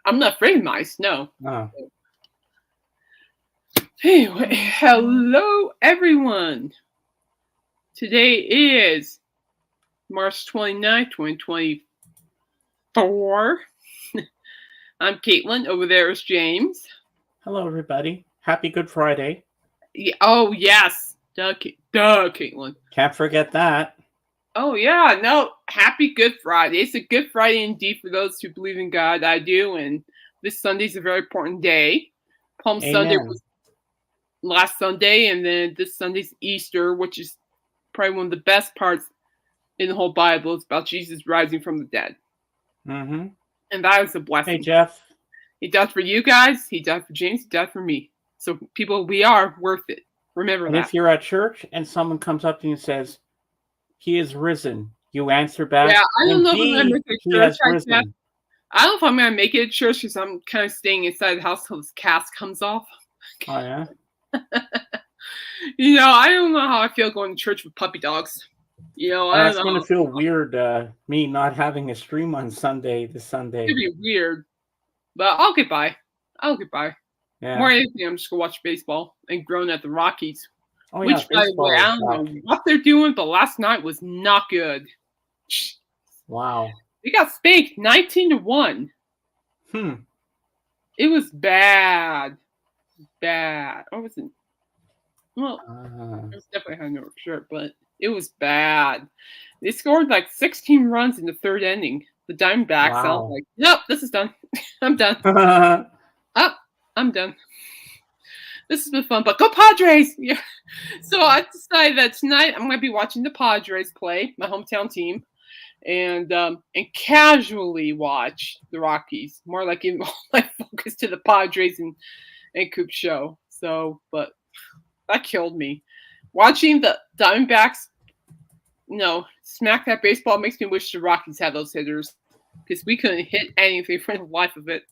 I'm not afraid of mice. No. Oh. Anyway, hello everyone. Today is March 29th, 2024. I'm Caitlin. Over there is James. Hello, everybody. Happy Good Friday. Oh, yes. Duh, Caitlin. Can't forget that. Oh, yeah. No, happy Good Friday. It's a Good Friday indeed for those who believe in God. I do. And this Sunday's a very important day. Palm Sunday Amen. was last Sunday. And then this Sunday's Easter, which is probably one of the best parts in the whole Bible. It's about Jesus rising from the dead. Mm-hmm. And that was a blessing. Hey, Jeff. He died for you guys. He died for James. He died for me. So, people, we are worth it. Remember And that. if you're at church and someone comes up to you and says, "He is risen," you answer back, Yeah, I don't know if I'm "Indeed, going to make it he church. has risen." I don't know if I'm going to make it at church because I'm kind of staying inside the house till this cast comes off. Oh, yeah? I don't know how I feel going to church with puppy dogs. I don't It's know. going to feel weird, me not having a stream on Sunday this Sunday. It'd be weird. But I'll get by. Yeah. More than anything, I'm just going to watch baseball and groan at the Rockies. Oh, Which, yeah, by the way, I don't know what they're doing, but last night was not good. Wow. They got spanked 19-1. It was bad. Bad. Or was it? Well, it was definitely hungover, sure, but it was bad. They scored like 16 runs in the third inning. The Diamondbacks sound like, nope, this is done. I'm done. I'm done. This has been fun, but go Padres! Yeah. So I decided that tonight I'm going to be watching the Padres play, my hometown team, and casually watch the Rockies. More like giving all my focus to the Padres and Coop's show. So, but that killed me. Watching the Diamondbacks, smack that baseball makes me wish the Rockies had those hitters because we couldn't hit anything for the life of it.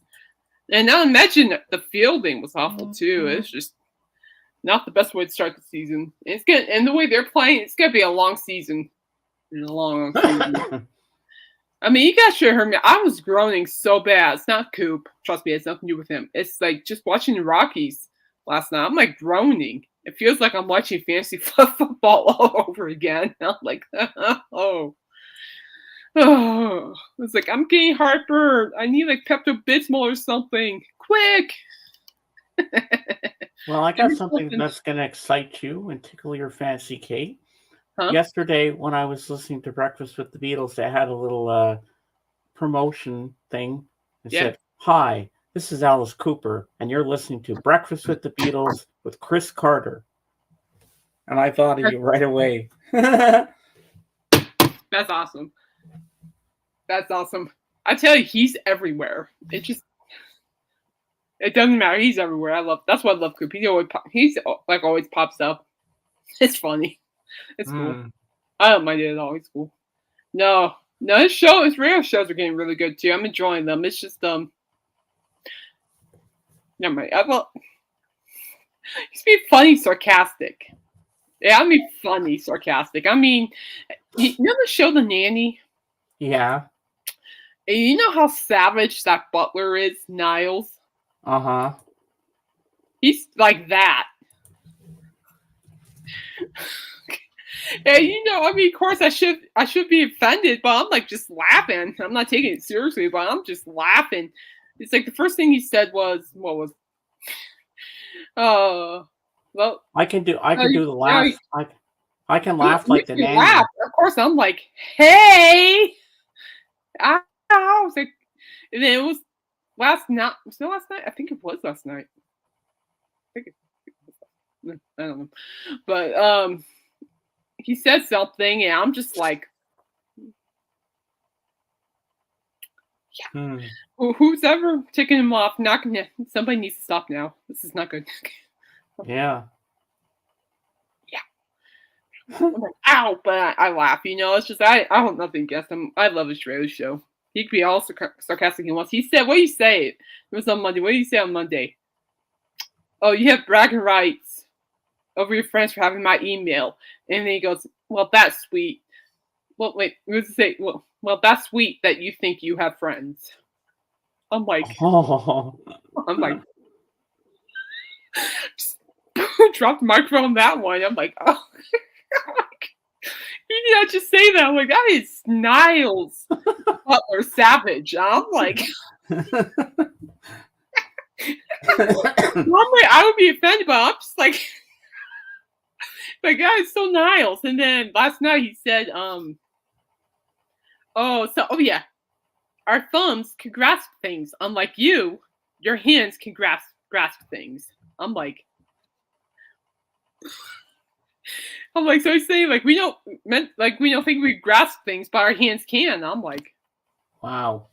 And now imagine the fielding was awful too. It's just not the best way to start the season. And the way they're playing, it's gonna be a long season. A long season. I mean, you guys should have heard me. I was groaning so bad. It's not Coop. Trust me, it's nothing to do with him. It's like just watching the Rockies last night. I'm like groaning. It feels like I'm watching fantasy football all over again. I'm like, oh. It's like, I'm getting heartburn. I need like Pepto-Bismol or something. Quick! Well, I got something that's going to excite you and tickle your fancy, Kate. Huh? Yesterday, when I was listening to Breakfast with the Beatles, they had a little promotion thing. It said, "Hi, this is Alice Cooper, and you're listening to Breakfast with the Beatles with Chris Carter." And I thought of you right away. That's awesome. That's awesome. I tell you, he's everywhere. It doesn't matter. He's everywhere. That's why I love Coop. He's like always pops up. It's funny. It's cool. I don't mind it at all. It's cool. No, his radio shows are getting really good too. I'm enjoying them. It's just never mind. He's being funny, sarcastic. Yeah, I mean funny, sarcastic. I mean, you know the show The Nanny? Yeah. And you know how savage that butler is, Niles? Uh-huh. He's like that. And I mean, of course, I should be offended, but I'm like just laughing. I'm not taking it seriously, but I'm just laughing. It's like the first thing he said was, what was? Well, I can do the laugh. I can laugh like the nanny. Laugh. Of course, I'm like, hey. I was like, and then it was last night. Was it last night? I think it was last night. I don't know, but he said something, and I'm just like, yeah. Who's ever taking him off? Somebody needs to stop now. This is not good. Yeah. I'm like, ow, but I laugh. It's just I hold nothing against him. I love his radio show. He could be all sarcastic he wants. He said, "What do you say?" It was on Monday. What do you say on Monday? Oh, you have bragging rights over your friends for having my email. And then he goes, "Well, that's sweet." Well, wait, what does it say? Well, that's sweet that you think you have friends. I'm like, Oh. just drop the microphone on that one. I'm like, oh. You did not just say that. I'm like, that is Niles Butler Savage. I'm like, normally I would be offended, but I'm just like, my God, it's so Niles. And then last night he said, oh yeah, our thumbs can grasp things, unlike you. Your hands can grasp things. I'm like, so he's saying like we don't think we grasp things, but our hands can. I'm like, wow.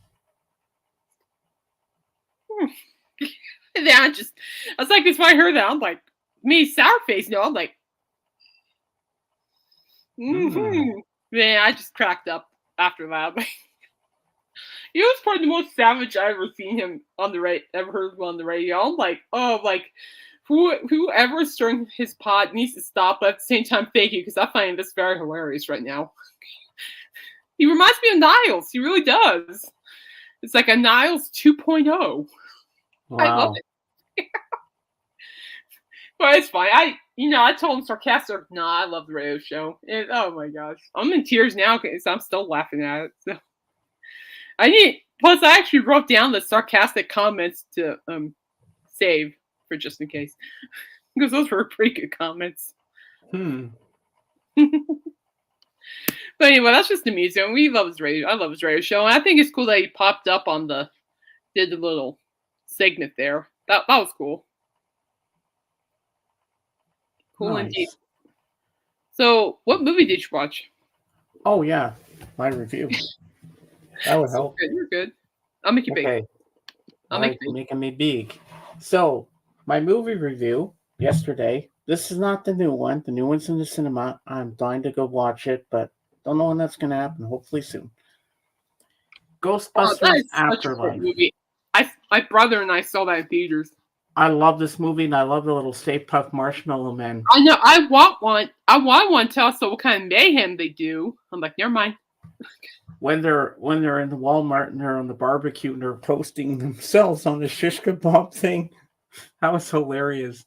And then I was like, that's why I heard that. I'm like, me sour face. No, I'm like, Man, I just cracked up after that. He was probably the most savage I ever seen him on the ever heard him on the radio. I'm like, oh, like whoever's starting his pod needs to stop, but at the same time, thank you, because I find this very hilarious right now. He reminds me of Niles. He really does. It's like a Niles 2.0. Wow. I love it. But it's fine. I told him sarcastic, I love the radio show. And, oh my gosh. I'm in tears now because I'm still laughing at it. So plus I actually wrote down the sarcastic comments to save for just in case. Because those were pretty good comments. But anyway, that's just amusing. We love his radio. I love his radio show. And I think it's cool that he popped up on did the little segment there. That was cool. Cool nice. Indeed. So, what movie did you watch? Oh, yeah. My review. That would help. Good. You're good. I'll make you big. I'll make you making me big. So, my movie review yesterday. This is not the new one. The new one's in the cinema. I'm dying to go watch it, but don't know when that's going to happen. Hopefully soon. Ghostbusters Afterlife. My brother and I saw that in theaters. I love this movie, and I love the little Stay Puft Marshmallow Man. I know. I want one. I want one to tell us what kind of mayhem they do. I'm like, never mind. When they're in the Walmart and they're on the barbecue and they're toasting themselves on the shish kebab thing, that was hilarious.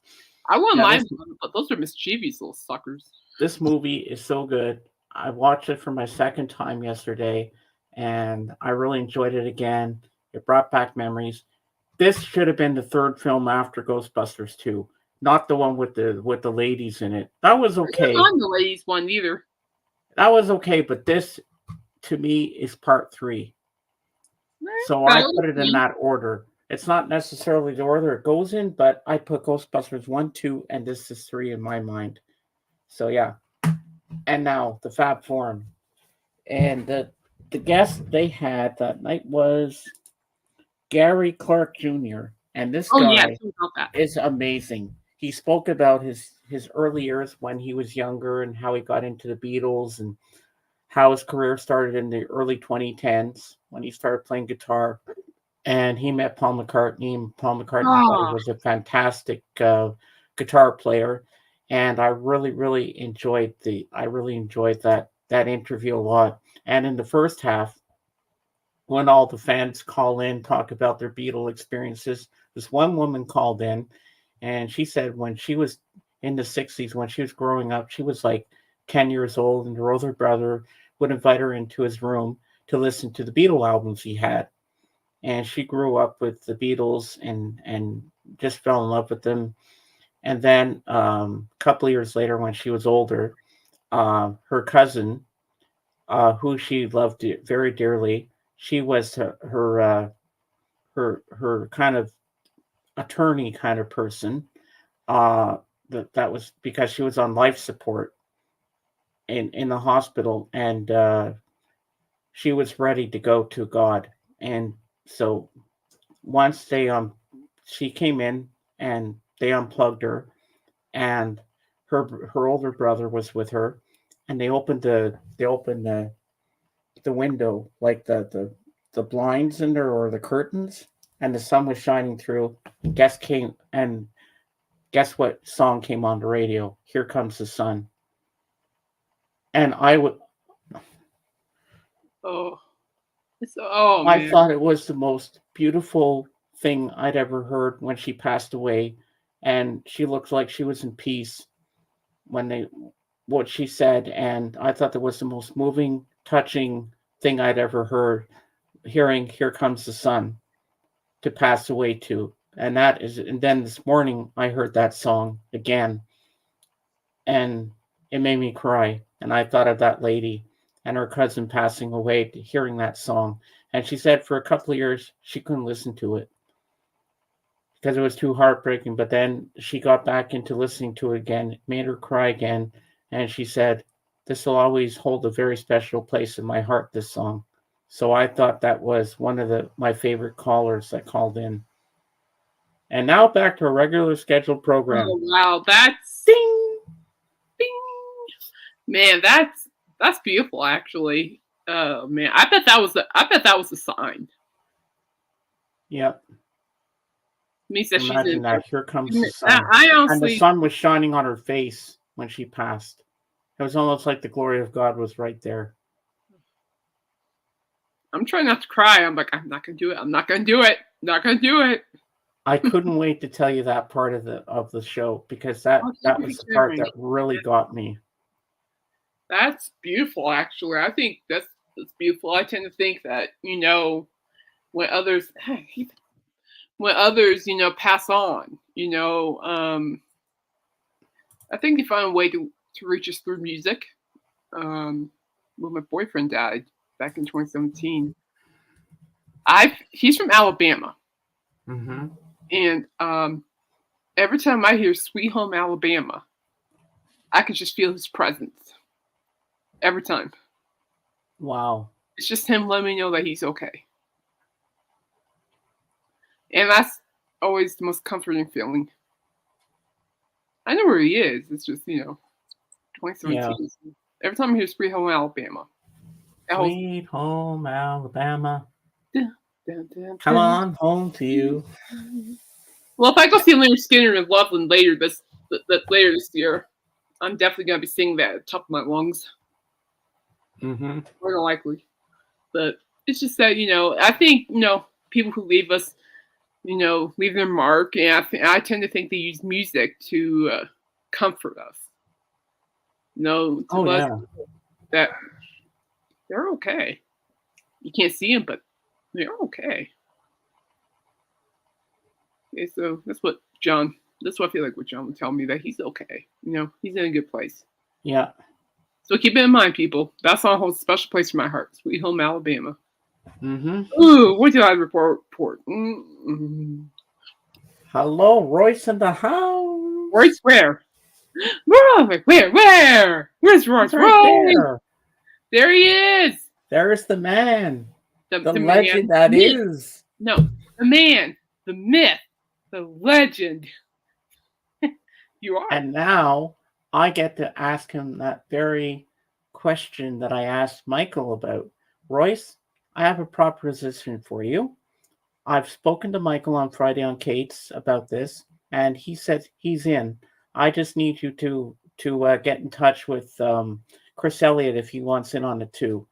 I want mine, but those are mischievous little suckers. This movie is so good. I watched it for my second time yesterday, and I really enjoyed it again. It brought back memories. This should have been the third film after Ghostbusters 2, not the one with the ladies in it. That was okay. Not the ladies one either. That was okay, but this, to me, is part 3. So I put it in that order. It's not necessarily the order it goes in, but I put Ghostbusters 1, 2, and this is 3 in my mind. So yeah. And now the Fab Forum. And the guest they had that night was Gary Clark Jr. And this guy is amazing. He spoke about his early years when he was younger and how he got into the Beatles and how his career started in the early 2010s when he started playing guitar. And he met Paul McCartney, and Paul McCartney was a fantastic guitar player. And I really enjoyed that interview a lot. And in the first half, when all the fans call in, talk about their Beatle experiences, this one woman called in, and she said when she was in the 60s, when she was growing up, she was like 10 years old, and her older brother would invite her into his room to listen to the Beatle albums he had. And she grew up with the Beatles and just fell in love with them. And then a couple of years later, when she was older, her cousin, who she loved very dearly, she was her kind of attorney kind of person. That was because she was on life support in the hospital, and she was ready to go to God. And so once she came in and they unplugged her, and her older brother was with her, and they opened the window, like the blinds in there or the curtains, and the sun was shining through. Guess what song came on the radio? Here Comes the Sun. And I thought it was the most beautiful thing I'd ever heard when she passed away, and she looked like she was in peace when what she said, and I thought that was the most moving, touching thing I'd ever heard. Hearing "Here Comes the Sun" to pass away to, and then this morning I heard that song again, and it made me cry. And I thought of that lady and her cousin passing away, hearing that song, and she said for a couple of years she couldn't listen to it because it was too heartbreaking. But then she got back into listening to it again. It made her cry again, and she said, "This will always hold a very special place in my heart, this song." So I thought that was one of my favorite callers that called in. And now back to a regular scheduled program. Oh wow, that's Ding! bing. Man, that's beautiful actually. Oh man, I bet that was a sign. Yep. Means that Imagine she's that. Here comes the sun. I And honestly, the sun was shining on her face when she passed. It was almost like the glory of God was right there. I'm trying not to cry. I'm like, I'm not gonna do it. I'm not gonna do it. Not gonna do it. I couldn't wait to tell you that part of the show because that was the part that really got me. That's beautiful, actually. I think that's beautiful. I tend to think that when others pass on, I think they find a way to reach us through music. When my boyfriend died back in 2017, he's from Alabama. Mm-hmm. And every time I hear "Sweet Home Alabama," I can just feel his presence. Every time. Wow. It's just him letting me know that he's okay. And that's always the most comforting feeling. I know where he is. It's just, 2017. Yeah. Every time I hear "Sweet Home Alabama." Sweet Home Alabama. Dun, dun, dun, come on home to you. Well, if I go see Leonard Skinner in Loveland later this year, I'm definitely going to be singing that at the top of my lungs. Mm-hmm. More than likely. But it's just that, I think, people who leave us, leave their mark. And I tend to think they use music to comfort us. To us that they're okay. You can't see them, but they're okay. Okay, so that's what I feel like what John would tell me, that he's okay. He's in a good place. Yeah. So keep it in mind, people. That song holds a special place in my heart. "Sweet Home Alabama." Mm-hmm. Ooh, what did I report? Mm-hmm. Hello, Royce in the house. Royce, where? Where? Where's Royce? Right there he is. There's the man. The legend man. that is. No, the man, the myth, the legend. You are. And now I get to ask him that very question that I asked Michael about. Royce, I have a proposition for you. I've spoken to Michael on Friday on Kate's about this, and he said he's in. I just need you to get in touch with Chris Elliott if he wants in on it too.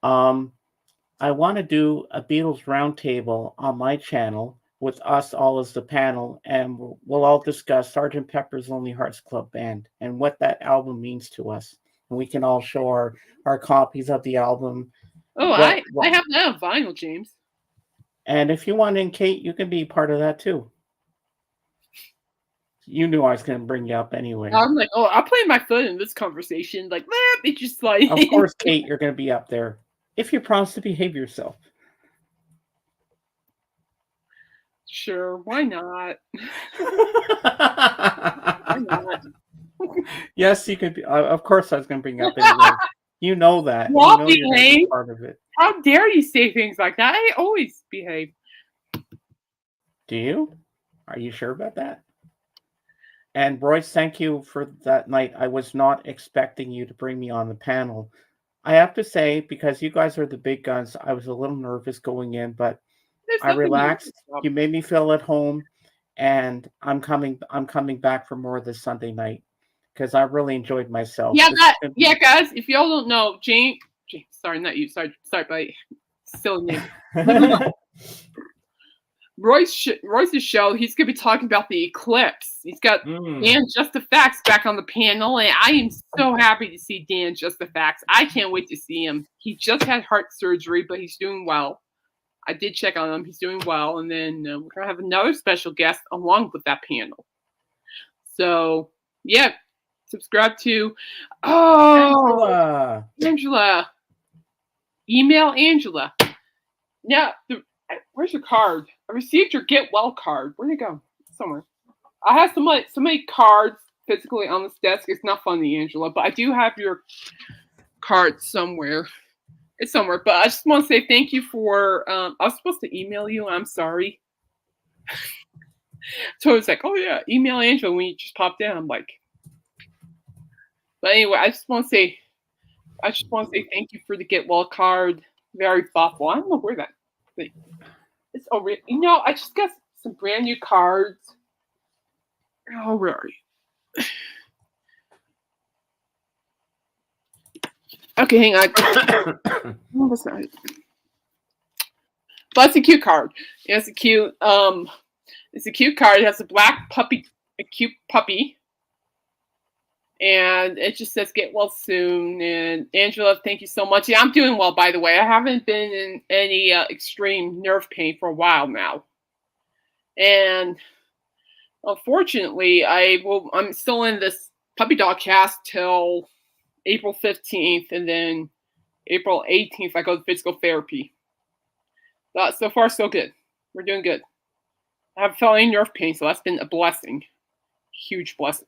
I want to do a Beatles roundtable on my channel with us all as the panel, and we'll all discuss Sgt. Pepper's Lonely Hearts Club Band and what that album means to us. And we can all show our copies of the album. Oh, I have that on vinyl, James. And if you want in, Kate, you can be part of that too. You knew I was going to bring you up anyway. I'm like, I'll play my foot in this conversation. Like, it's just like... Of course, Kate, you're going to be up there. If you promise to behave yourself. Sure, why not? Why not? Yes, you could be. Of course, I was going to bring you up anyway. You know that. Well, you know you're part of it. How dare you say things like that? I always behave. Do you? Are you sure about that? And Royce, thank you for that night. I was not expecting you to bring me on the panel. I have to say, because you guys are the big guns, I was a little nervous going in, but I relaxed. You made me feel at home, and I'm coming back for more this Sunday night because I really enjoyed myself. Yeah, guys. If y'all don't know, James. Sorry, not you. Sorry, by silly name. Royce's show, he's going to be talking about the eclipse. He's got Dan Just the Facts back on the panel, and I am so happy to see Dan Just the Facts. I can't wait to see him. He just had heart surgery, but he's doing well. I did check on him. He's doing well. And then we're going to have another special guest along with that panel. So, yeah, subscribe to Angela. Email Angela. Now, where's your card? I received your get well card. Where'd it go? Somewhere. I have so many cards physically on this desk. It's not funny, Angela, but I do have your card somewhere. It's somewhere. But I just want to say thank you for. I was supposed to email you. I'm sorry. So it's like, oh yeah, email Angela when you just popped in. I'm like, but anyway, I just want to say thank you for the get well card. Very thoughtful. I don't know where that thing. It's over. I just got some brand new cards. Oh, where are you? Okay, hang on. Oh, that's not it. But it's a cute card. It's a cute. It's a cute card. It has a black puppy, a cute puppy. And it just says get well soon. And Angela, thank you so much. Yeah, I'm doing well, by the way. I haven't been in any extreme nerve pain for a while now. And unfortunately, I'm still in this puppy dog cast till April 15th. And then April 18th, I go to physical therapy. But so far, so good. We're doing good. I haven't felt any nerve pain, so that's been a blessing. Huge blessing.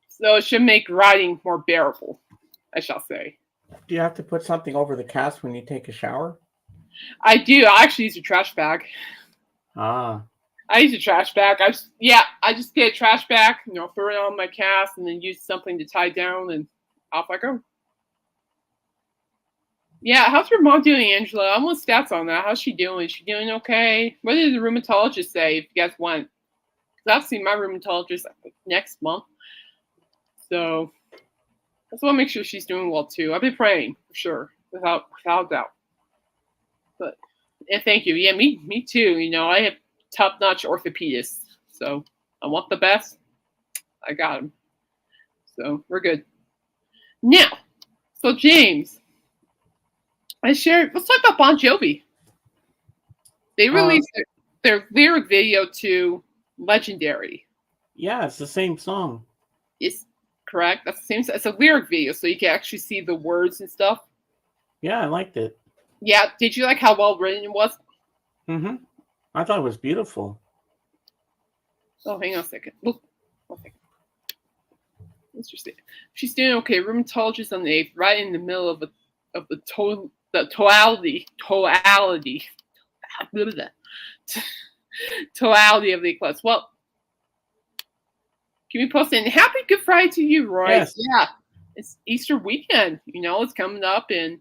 So it should make riding more bearable, I shall say. Do you have to put something over the cast when you take a shower? I do. I actually use a trash bag. Ah. I use a trash bag. I just get a trash bag, throw it on my cast, and then use something to tie down, and off I go. Yeah, how's your mom doing, Angela? I want stats on that. How's she doing? Is she doing okay? What did the rheumatologist say if you guys went? Because I've seen my rheumatologist next month. So I just want to make sure she's doing well too. I've been praying for sure, without doubt. But thank you. Yeah, me too. I have top-notch orthopedists, so I want the best. I got them. So we're good. Now, so James, let's talk about Bon Jovi. They released their lyric video to Legendary. Yeah, it's the same song. It's correct. That's the same. It's a lyric video, so you can actually see the words and stuff. Yeah, I liked it. Yeah, did you like how well written it was? Mm-hmm. I thought it was beautiful. Oh, hang on a second. Look. Let's just see. She's doing okay. Rheumatologist on the 8th, right in the middle of the totality of the eclipse. Well, keep me posted. And happy Good Friday to you, Roy. Yes. Yeah, it's Easter weekend. It's coming up, and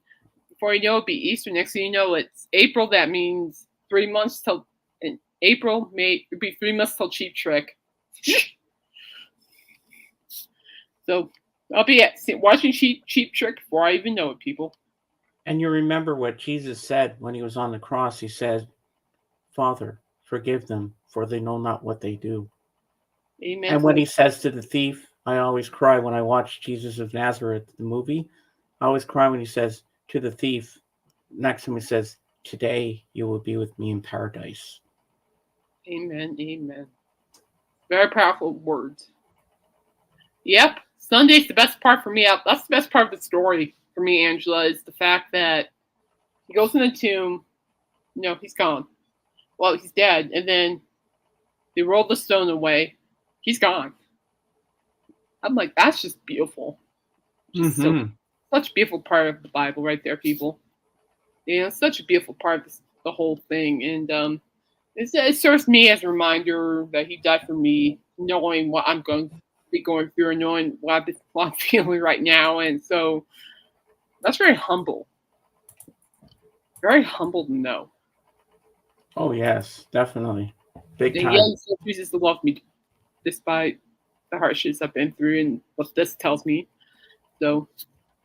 before you know it'll be Easter. Next thing you know, it's April. That means 3 months till in April. May it'll be 3 months till Cheap Trick. So I'll be watching Cheap Trick before I even know it, people. And you remember what Jesus said when he was on the cross. He said, Father, forgive them, for they know not what they do. Amen. And when he says to the thief, I always cry when I watch Jesus of Nazareth, the movie. I always cry when he says to the thief, next to him he says, today you will be with me in paradise. Amen. Amen. Very powerful words. Yep. Sunday's the best part for me. That's the best part of the story for me, Angela, is the fact that he goes in the tomb. He's gone. Well, he's dead. And then they roll the stone away. He's gone. I'm like, that's just beautiful. Just such a beautiful part of the Bible right there, people. Such a beautiful part of the whole thing. And it serves me as a reminder that he died for me, knowing what I'm going to be going through and knowing what I'm feeling right now. And so that's very humble. Very humble to know. Oh, yes, definitely. Big time. And yet he still chooses to love me despite the hardships I've been through and what this tells me. So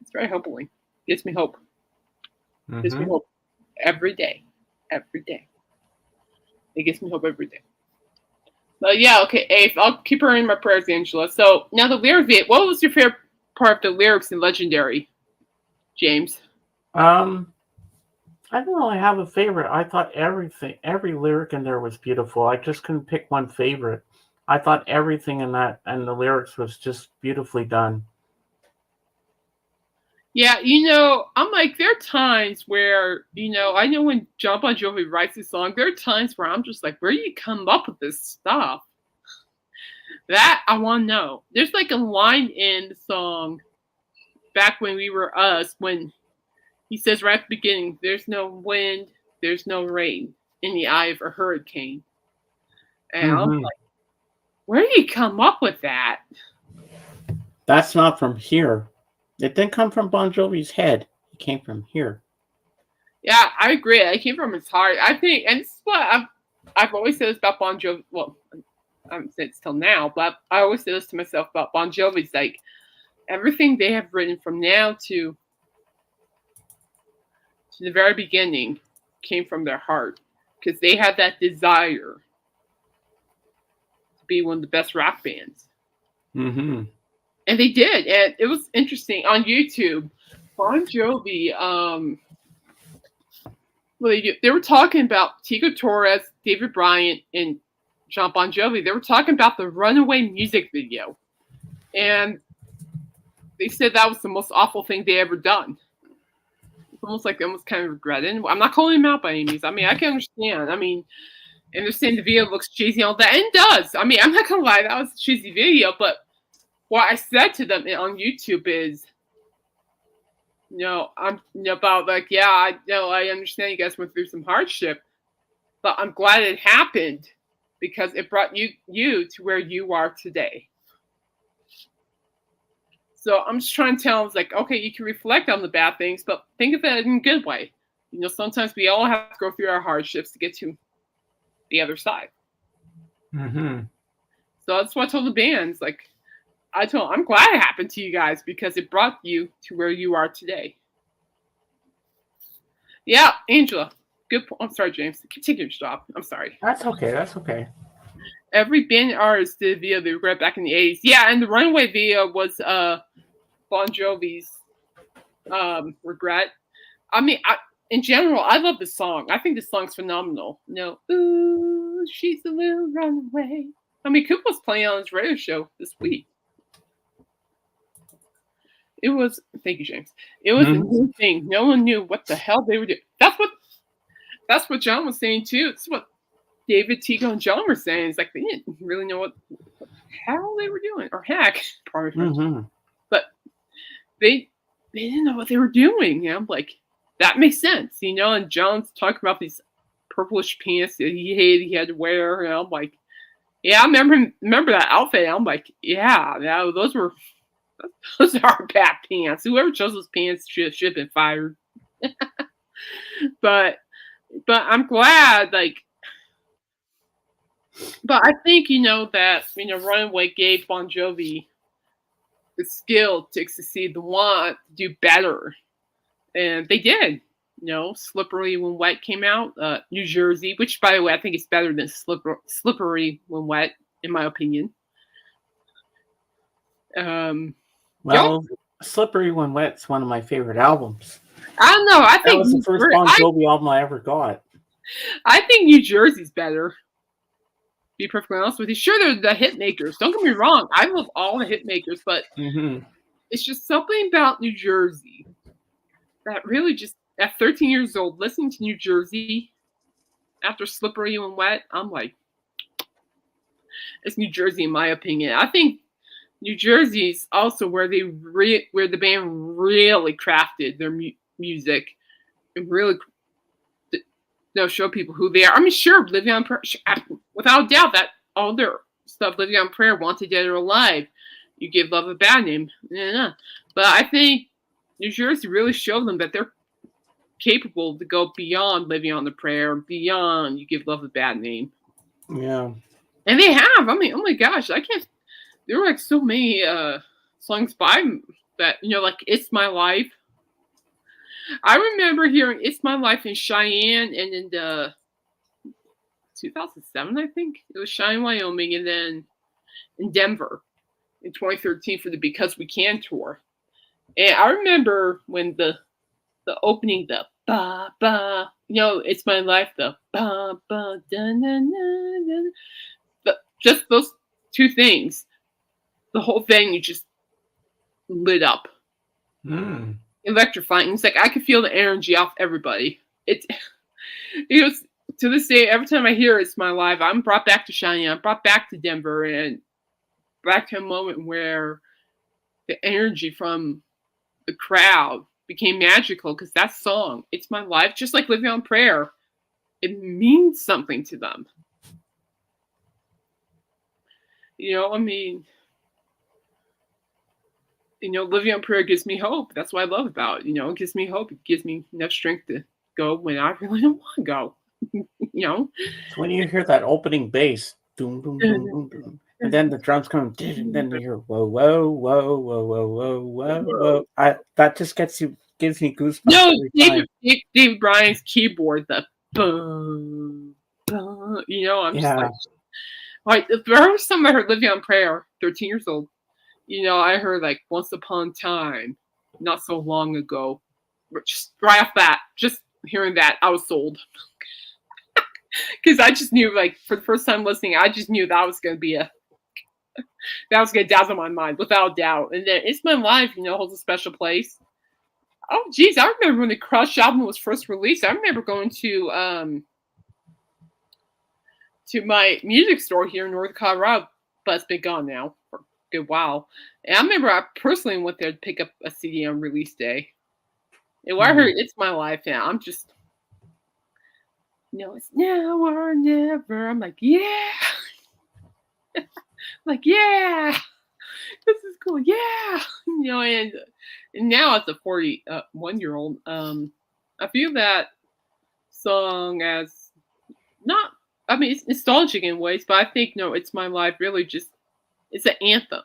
it's very humbling. Gives me hope. Gives me hope every day. Every day. It gives me hope every day. But yeah, okay, Ace, I'll keep her in my prayers, Angela. So now the lyrics. What was your favorite part of the lyrics in Legendary, James? I don't really have a favorite. I thought every lyric in there was beautiful. I just couldn't pick one favorite. I thought everything in that and the lyrics was just beautifully done. Yeah, I'm like, there are times where, I know when John Bon Jovi writes a song, there are times where I'm just like, where do you come up with this stuff? That I want to know. There's like a line in the song, Back When We Were Us, when he says right at the beginning, there's no wind, there's no rain in the eye of a hurricane. And I was like, where do you come up with that? That's not from here. It didn't come from Bon Jovi's head. It came from here. Yeah, I agree. It came from his heart. I think, and this is what I've always said this about Bon Jovi. Well, I haven't said this till now, but I always say this to myself about Bon Jovi's, like, everything they have written from now to the very beginning came from their heart, because they had that desire to be one of the best rock bands. Mm-hmm. And they did. And it was interesting. On YouTube, Bon Jovi, they were talking about Tico Torres, David Bryant, and John Bon Jovi. They were talking about the Runaway music video. And they said that was the most awful thing they ever done. It's almost like they almost kind of regret it. I'm not calling them out by any means. I mean, I can understand. I mean, and they're saying the video looks cheesy and all that. And it does. I mean, I'm not going to lie. That was a cheesy video. But what I said to them on YouTube is, I'm about like, yeah, I understand you guys went through some hardship, but I'm glad it happened because it brought you to where you are today. So I'm just trying to tell them, like, okay, you can reflect on the bad things, but think of it in a good way. Sometimes we all have to go through our hardships to get to the other side. Mm-hmm. So that's what I told the bands, like, I'm glad it happened to you guys because it brought you to where you are today. Yeah, Angela. Good point. I'm sorry, James. Continue your stop. I'm sorry. That's okay. Every band artist did a video they regret back in the 80s. Yeah, and the Runaway video was Bon Jovi's regret. I mean, in general, I love the song. I think the song's phenomenal. Ooh, she's a little runaway. I mean, Coop was playing on his radio show this week. It was, thank you, James. It was a new thing. No one knew what the hell they were doing. That's what John was saying too. It's what David, Tico, and John were saying. It's like they didn't really know what the hell they were doing, or heck, but they didn't know what they were doing. I'm like, that makes sense, And John's talking about these purplish pants that he hated he had to wear, and I'm like, yeah, I remember that outfit. I'm like, yeah, those are bad pants. Whoever chose those pants should have been fired. But I'm glad, like, but I think, that, Runaway gave Bon Jovi the skill to succeed, the want to do better. And they did. Slippery When Wet came out. New Jersey, which, by the way, I think is better than Slippery When Wet, in my opinion. Well, Slippery When Wet's one of my favorite albums. I don't know. I think that was the first Bon Jovi album I ever got. I think New Jersey's better. To be perfectly honest with you. Sure, they're the hit makers. Don't get me wrong. I love all the hit makers, but it's just something about New Jersey that really just, at 13 years old, listening to New Jersey after Slippery When Wet, I'm like, it's New Jersey in my opinion. I think New Jersey is also where where the band really crafted their music and really show people who they are. I mean, sure, Living on Prayer, without a doubt, that all their stuff, Living on Prayer, Wanted Dead or Alive, You Give Love a Bad Name. Yeah. But I think New Jersey really showed them that they're capable to go beyond Living on the Prayer, beyond You Give Love a Bad Name. Yeah. And they have. I mean, oh my gosh, there were like so many songs by that, like It's My Life. I remember hearing It's My Life in Cheyenne and in 2007, I think. It was Cheyenne, Wyoming, and then in Denver in 2013 for the Because We Can tour. And I remember when the opening, the ba ba, it's my life, the ba ba da na na na, just those two things, the whole thing, you just lit up, electrifying. It's like I could feel the energy off everybody. It was, to this day, every time I hear It's My Life, I'm brought back to Cheyenne, I'm brought back to Denver, and back to a moment where the energy from the crowd became magical, because that song, It's My Life, just like Living on Prayer, it means something to them. I mean, Living on Prayer gives me hope. That's what I love about it. It gives me hope. It gives me enough strength to go when I really don't want to go. So when you hear that opening bass, doom, doom, doom, doom, doom, and then the drums come, and then you hear whoa, whoa, whoa, whoa, whoa, whoa, whoa, whoa. That just gives me goosebumps. No, David Bryan's keyboard, the boom, boom, I'm just like the first time I heard Living on Prayer, 13 years old, I heard like Once Upon a Time, not so long ago. Just right off that, just hearing that, I was sold. Because I just knew, like, for the first time listening, I just knew that was going to be that was going to dazzle my mind, without a doubt. And then It's My Life, holds a special place. Oh, geez, I remember when the Crush album was first released. I remember going to my music store here in North Colorado, but it's been gone now for a good while. And I remember I personally went there to pick up a CD on release day. And when I heard It's My Life, now I'm just, it's now or never. I'm like, yeah. Like, yeah, this is cool. Yeah. And now as a 41-year-old, I feel that song as not, I mean, it's nostalgic in ways, but I think, It's My Life really just, it's an anthem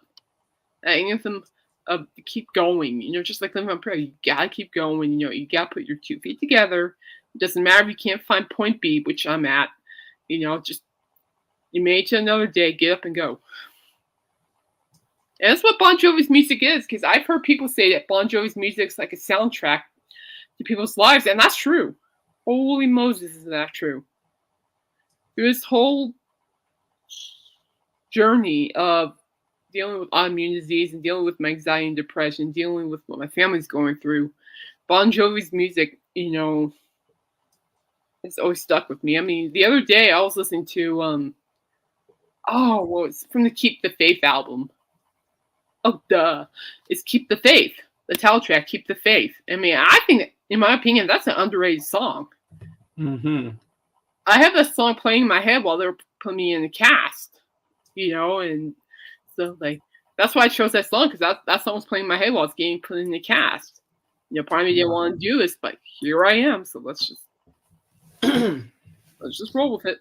of keep going, just like Living on Prayer. You gotta keep going, you gotta put your 2 feet together. It doesn't matter if you can't find point B, which I'm at, just, you made it to another day, get up and go. And that's what Bon Jovi's music is, because I've heard people say that Bon Jovi's music is like a soundtrack to people's lives, and that's true. Holy Moses, is that true? This whole journey of dealing with autoimmune disease and dealing with my anxiety and depression, dealing with what my family's going through, Bon Jovi's music, it's always stuck with me. I mean, the other day I was listening to, it's from the Keep the Faith album. Oh, duh. It's Keep the Faith. The title track, Keep the Faith. I mean, I think, in my opinion, that's an underrated song. Mm-hmm. I have that song playing in my head while they were putting me in the cast, and so, like, that's why I chose that song, because that song was playing in my head while I was getting put in the cast. Part of me didn't want to do this, but here I am, so let's just roll with it.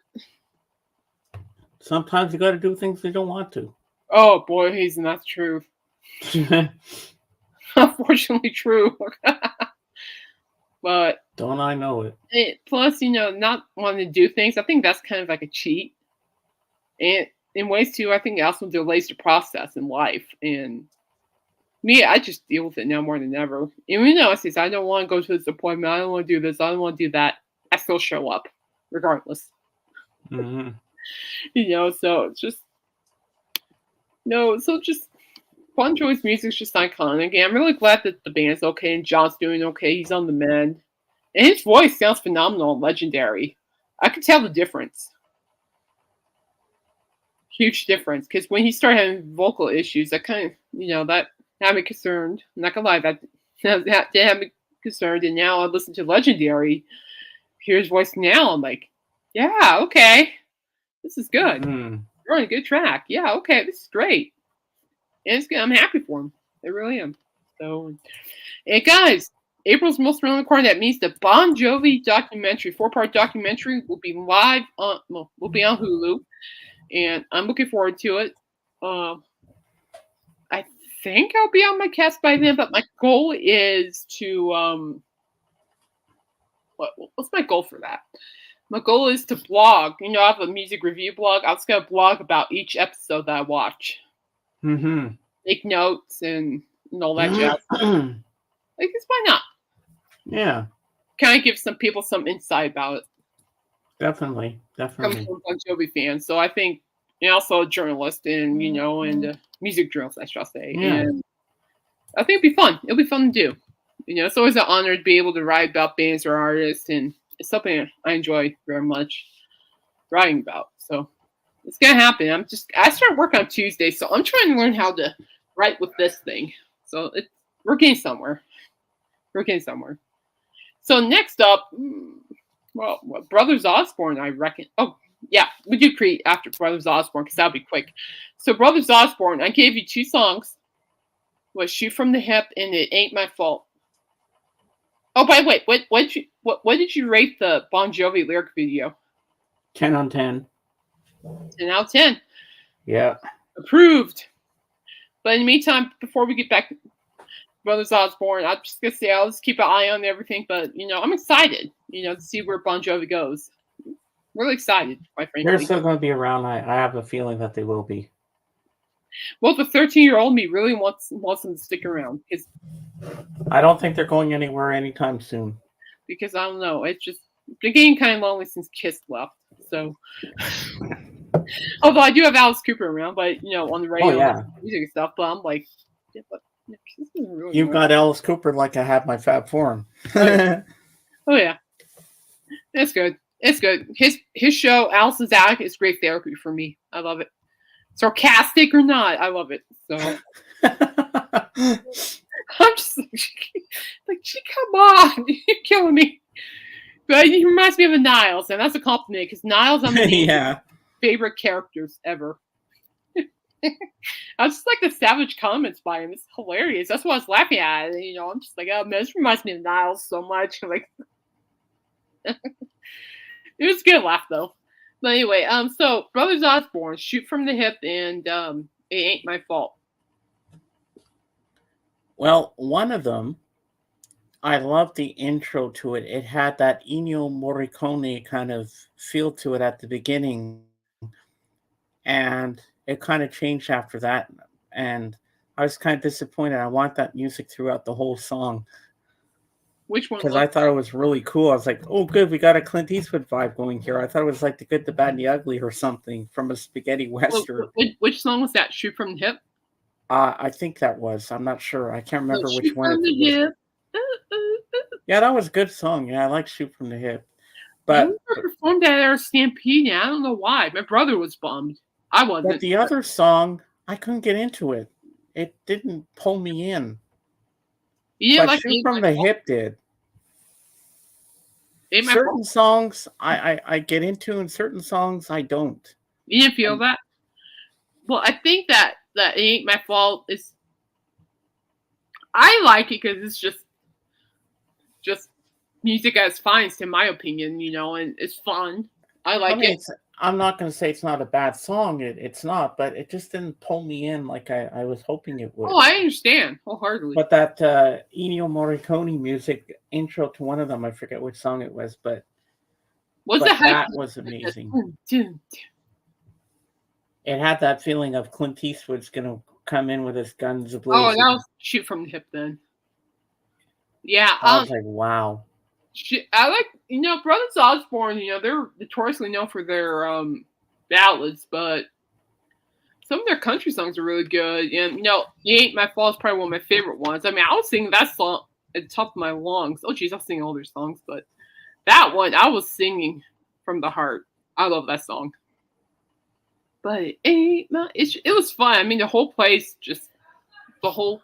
Sometimes you got to do things you don't want to. Oh, boy, isn't that the truth? Unfortunately true. But don't I know it? Plus, not wanting to do things, I think that's kind of like a cheat. And in ways, too, I think it also delays the process in life. And me, I just deal with it now more than ever. Even though I say, I don't want to go to this appointment, I don't want to do this, I don't want to do that, I still show up, regardless. Mm-hmm. So it's just, just Bon Jovi's music's just iconic. And I'm really glad that the band's okay and John's doing okay. He's on the mend. And his voice sounds phenomenal and legendary. I could tell the difference. Huge difference. Because when he started having vocal issues, that kind of, that had me concerned. I'm not going to lie, that did have me concerned. And now I listen to Legendary, hear his voice now, I'm like, yeah, okay. This is good. Mm-hmm. You're on a good track. Yeah, okay, this is great. And it's good. I'm happy for him. I really am. So, and guys, April's most around the corner. That means the Bon Jovi documentary, 4-part documentary, will be live on. Well, will be on Hulu, and I'm looking forward to it. I think I'll be on my cast by then, but my goal is to what's my goal for that? My goal is to blog. You know, I have a music review blog. I was gonna blog about each episode that I watch. Mm-hmm. Make notes and all that jazz. I guess why not? Yeah. Kind of give some people some insight about it. Definitely. Coming from Bon Jovi fans, so I think, and also a journalist and and music journalist, I shall say. Yeah. And I think it'd be fun. It'll be fun to do. It's always an honor to be able to write about bands or artists, and it's something I enjoy very much writing about. So it's gonna happen. I start work on Tuesday, so I'm trying to learn how to write with this thing. So we're getting somewhere. We're getting somewhere. So next up, well, Brothers Osbourne, I reckon. Oh, yeah, we do create after Brothers Osbourne because that'll be quick. So Brothers Osbourne, I gave you 2 songs. Was Shoot from the Hip and It Ain't My Fault. Oh, by the way, what did you rate the Bon Jovi lyric video? 10 on 10. 10 out of 10. Yeah. Approved. But in the meantime, before we get back to Brothers Osbourne, I'm just gonna say I'll just keep an eye on everything. But I'm excited, to see where Bon Jovi goes. Really excited, quite frankly. They're still going to be around. I have a feeling that they will be. Well, the 13-year-old me really wants them to stick around because I don't think they're going anywhere anytime soon. Because I don't know, it's just they're getting kind of lonely since Kiss left. So, although I do have Alice Cooper around, but on the radio, music and stuff. But I'm like, yeah, but Kiss isn't really. You've got Alice Cooper like I had my Fab Four. Oh yeah, it's good. It's good. His show, Alice's Attic, is great therapy for me. I love it. Sarcastic or not, I love it. So I'm just like, come on, you're killing me. But he reminds me of a Niles, and that's a compliment because Niles, I'm favorite characters ever. I just like the savage comments by him. It's hilarious. That's what I was laughing at. I'm just like, oh man, this reminds me of Niles so much. Like, it was a good laugh though. But anyway, so Brothers Osbourne, Shoot from the Hip, and It Ain't My Fault. Well, one of them, I loved the intro to it. It had that Ennio Morricone kind of feel to it at the beginning, and it kind of changed after that. And I was kind of disappointed. I want that music throughout the whole song. Which one? Because I thought it was really cool. I was like, oh, good, we got a Clint Eastwood vibe going here. I thought it was like The Good, the Bad, and the Ugly or something from a spaghetti western. Which song was that? Shoot from the Hip? I think that was. I'm not sure. I can't remember which one. Yeah, that was a good song. Yeah, I like Shoot from the Hip. But I never performed that at our Stampede. I don't know why. My brother was bummed. I wasn't. But the other song, I couldn't get into it. It didn't pull me in. Yeah, but Shoot from the Hip did. Certain songs I get into, and certain songs I don't. You didn't feel that? Well, I think that It Ain't My Fault is. I like it because it's just music at its finest, in my opinion. And it's fun. I like it. I'm not going to say it's not a bad song. It's not, but it just didn't pull me in like I was hoping it would. Oh, I understand wholeheartedly. But that Ennio Morricone music intro to one of them, I forget which song it was, but that was amazing. It had that feeling of Clint Eastwood's going to come in with his guns ablazing. Oh, that was Shoot from the Hip then. Yeah. I was like, wow. I like, Brothers Osbourne, they're notoriously known for their ballads, but some of their country songs are really good. And, It Ain't My Fault is probably one of my favorite ones. I mean, I was singing that song at the top of my lungs. Oh, geez, I was singing all their songs, but that one, I was singing from the heart. I love that song. But it was fun. I mean, the whole place, what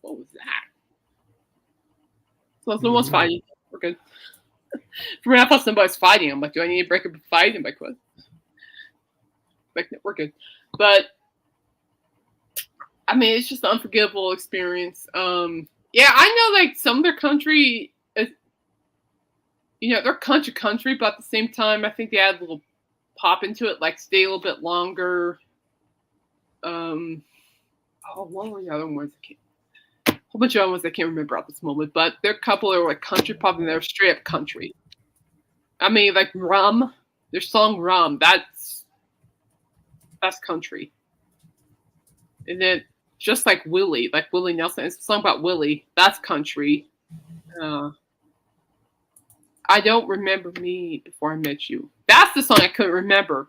was that? So someone's fighting. We're good. For me, I thought somebody's fighting. I'm like, do I need to break up a fight? I'm like, what? We're good. But I mean, it's just an unforgettable experience. Yeah, I know like some of their country is, they're country, but at the same time, I think they add a little pop into it, like stay a little bit longer. What were the other ones? A whole bunch of other ones I can't remember at this moment, but there are a couple that were like country pop and they're straight up country. I mean, like Rum. Their song Rum. That's country. And then just like Willie Nelson. It's a song about Willie. That's country. I don't remember me before I met you. That's the song I couldn't remember.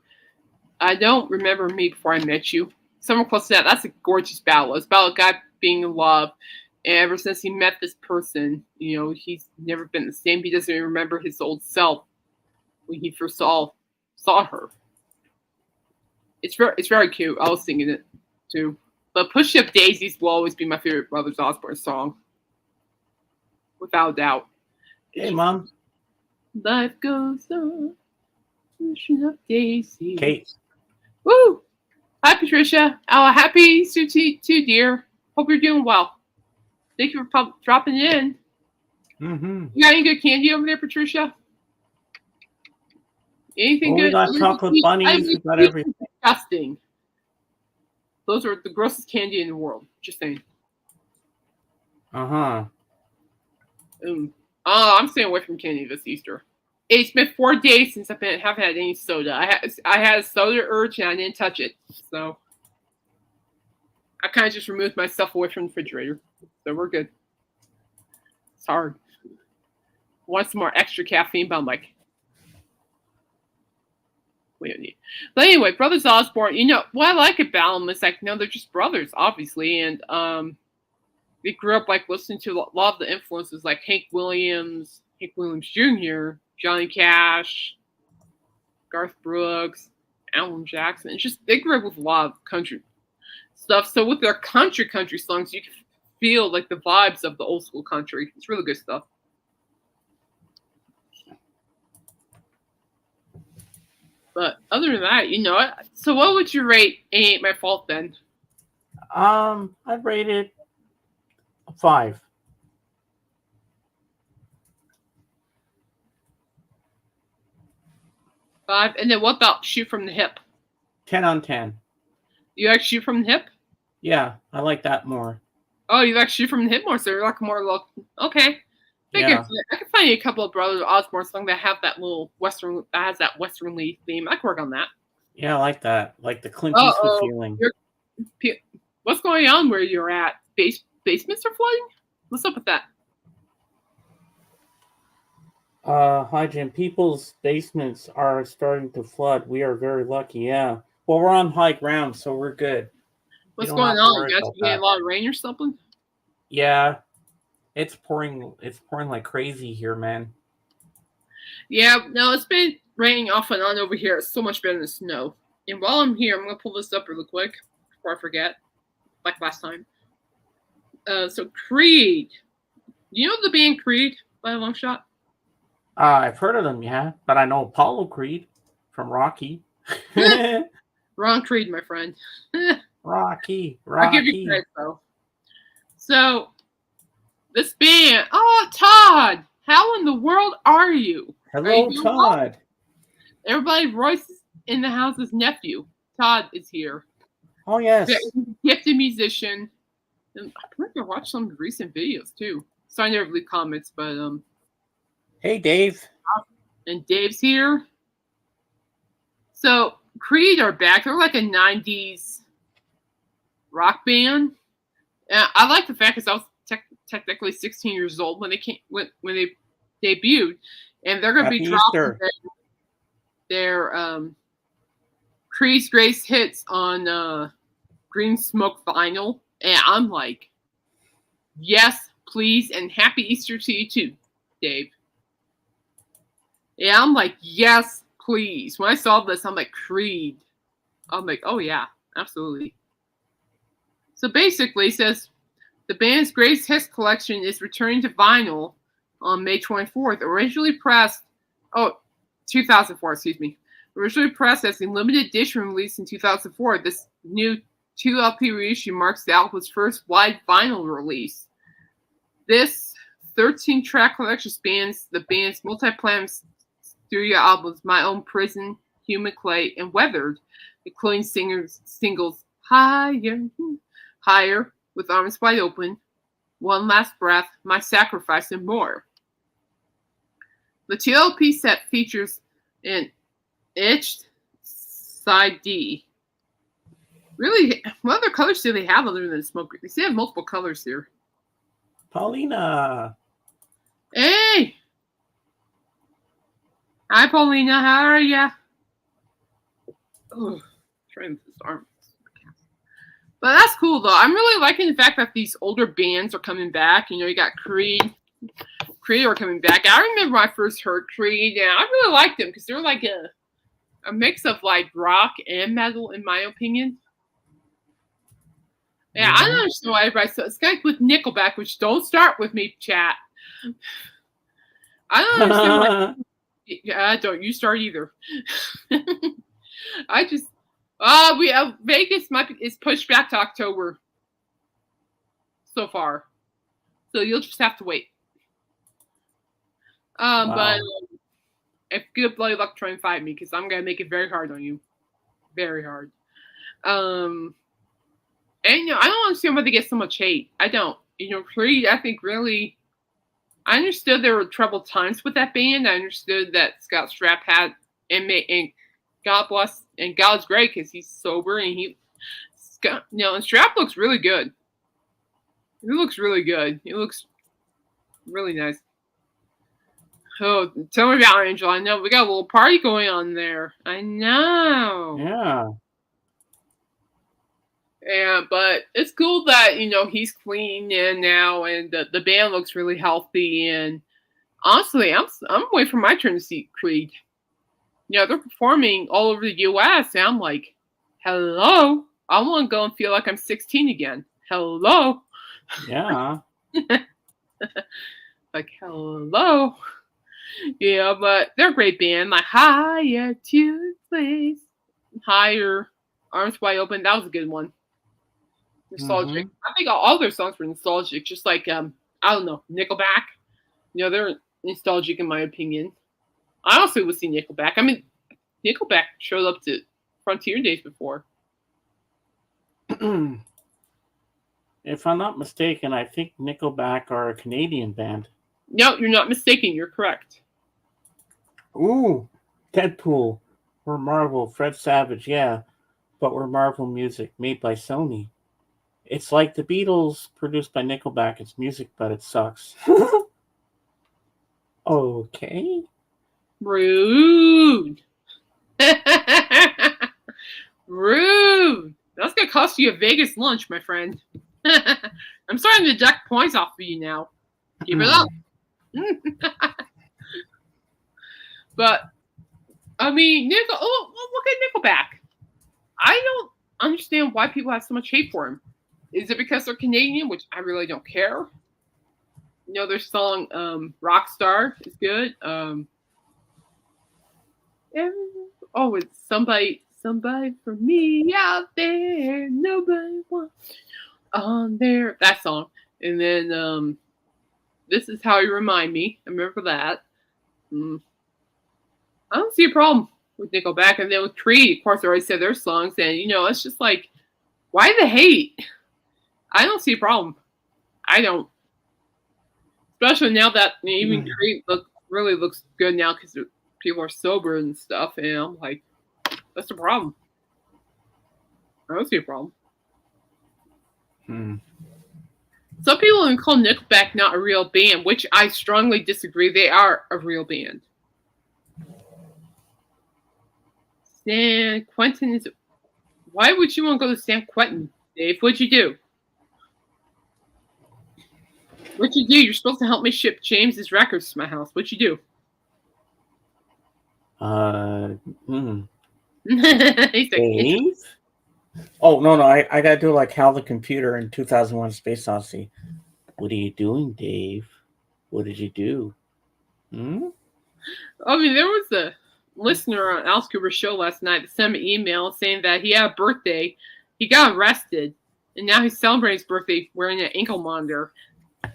I don't remember me before I met you. Somewhere close to that. That's a gorgeous ballad. It's about a guy being in love. And ever since he met this person, he's never been the same. He doesn't even remember his old self when he first saw her. It's very cute. I was singing it too. But Push Up Daisies will always be my favorite Brothers Osbourne song. Without a doubt. Hey, Mom. Life goes on. Pushing up daisies. Kate. Woo! Hi, Patricia. Happy Easter to you, dear. Hope you're doing well. Thank you for dropping in. Mm-hmm. You got any good candy over there, Patricia? Anything good? We got chocolate bunnies. We got everything. Disgusting. Those are the grossest candy in the world. Just saying. Uh-huh. I'm staying away from candy this Easter. It's been 4 days since I haven't had any soda. I had a soda urge and I didn't touch it. So I kind of just removed myself away from the refrigerator. So we're good. It's hard. Want some more extra caffeine, but I'm like, we don't need. But anyway, Brothers Osbourne, what I like about them is like, they're just brothers, obviously. And they grew up like listening to a lot of the influences like Hank Williams Jr., Johnny Cash, Garth Brooks, Alan Jackson. It's just, they grew up with a lot of country stuff. So with their country songs, you can feel like the vibes of the old school country. It's really good stuff. But other than that, so what would you rate Ain't My Fault then? I'd rate it a 5. 5. And then what about Shoot from the Hip? 10 on 10. You like Shoot from the Hip? Yeah, I like that more. Oh, you like Shoot from the Hip more, so you're like more local. Okay. Yeah. I can find you a couple of Brothers Osbourne songs that have that little Western, that has that Westernly theme. I can work on that. Yeah, I like that. Like the Clint Eastwood feeling. What's going on where you're at? Basements are flooding? What's up with that? Hi, Jim. People's basements are starting to flood. We are very lucky, yeah. Well, we're on high ground, so we're good. What's going on? You guys getting a lot of rain or something? Yeah. It's pouring like crazy here, man. Yeah, no, it's been raining off and on over here. It's so much better than snow. And while I'm here, I'm going to pull this up really quick before I forget, like last time. So Creed. You know the band Creed by a long shot? I've heard of them, yeah. But I know Apollo Creed from Rocky. Wrong Creed, my friend. Rocky. I'll give you credit, though. So, this band. Oh, Todd! How in the world are you? Hello, Todd. Well? Everybody, Royce is in the house's nephew. Todd is here. Oh, yes. He's a gifted musician. And I think I watched some recent videos, too. So I never leave comments, but Hey, Dave. And Dave's here. So, Creed are back. They're like a 90s rock band. And I like the fact because I was technically 16 years old when they debuted, and they're going to be dropping their Creed's greatest hits on Green Smoke vinyl, and I'm like, yes, please, and happy Easter to you too, Dave. Yeah, I'm like, yes, please. When I saw this, I'm like, Creed. I'm like, oh yeah, absolutely. So basically, it says the band's greatest hits collection is returning to vinyl on May 24th. Originally pressed, 2004, excuse me. Originally pressed as a limited edition release in 2004, this new 2 LP reissue marks the album's first wide vinyl release. This 13-track collection spans the band's multi-platinum studio albums My Own Prison, Human Clay, and Weathered, including singles Higher, With Arms Wide Open, One Last Breath, My Sacrifice, and more. The TLP set features an etched side D. Really, what other colors do they have other than smoke? They still have multiple colors here. Paulina. Hey! Hi, Paulina. How are ya? Oh, trying this arm. But that's cool, though. I'm really liking the fact that these older bands are coming back. You know, you got Creed are coming back. I remember when I first heard Creed, and I really liked them because they're like a mix of like rock and metal, in my opinion. Yeah, I don't understand why everybody says it's kind of like with Nickelback, which don't start with me, chat. I don't understand why. Yeah, don't you start either. I just we have Vegas is pushed back to October so far, so you'll just have to wait. Wow. But if good bloody luck, try and fight me because I'm gonna make it very hard on you, very hard. And you know, I don't understand why they get so much hate. I don't. You know, Creed, I think really, I understood there were troubled times with that band. I understood that Scott Strapp had and God bless, and God's great because he's sober and and Strapp looks really good. He looks really good. He looks really nice. Oh, tell me about Angel. I know we got a little party going on there. I know. Yeah. Yeah, but it's cool that, you know, he's clean and now, and the band looks really healthy. And honestly, I'm waiting for my turn to see Creed. You know, they're performing all over the U.S. and I'm like, hello, I want to go and feel like I'm 16 again. Hello. Yeah. Like, hello. Yeah, but they're a great band. Like, higher to place, higher, arms wide open. That was a good one. Nostalgic. I think all their songs were nostalgic. Just like I don't know, Nickelback. You know, they're nostalgic in my opinion. I also would see Nickelback. I mean, Nickelback showed up to Frontier Days before. If I'm not mistaken, I think Nickelback are a Canadian band. No, you're not mistaken. You're correct. Ooh, Deadpool. We're Marvel. Fred Savage, yeah. But we're Marvel music made by Sony. It's like the Beatles produced by Nickelback. It's music, but it sucks. Okay. Rude. Rude. That's going to cost you a Vegas lunch, my friend. I'm starting to deduct points off of you now. Keep it up. But, I mean, look at Nickelback. I don't understand why people have so much hate for him. Is it because they're Canadian, which I really don't care? You know, their song Rockstar is good. It's somebody for me out there. Nobody wants on there. That song. And then This Is How You Remind Me. I remember that. I don't see a problem with Nickelback. And then with Creed, of course, I already said their songs. And, you know, it's just like, why the hate? I don't see a problem. I don't. Especially now that even Creed really looks good now because people are sober and stuff. And I'm like, that's the problem. I don't see a problem. Some people even call Nickelback not a real band, which I strongly disagree. They are a real band. San Quentin is... Why would you want to go to San Quentin, Dave? What'd you do? What'd you do? You're supposed to help me ship James's records to my house. What'd you do? He's like, Dave? Oh, no. I got to do like Hal the Computer in 2001 Space Odyssey. What are you doing, Dave? What did you do? I mean, there was a listener on Alice Cooper's show last night that sent me an email saying that he had a birthday. He got arrested, and now he's celebrating his birthday wearing an ankle monitor.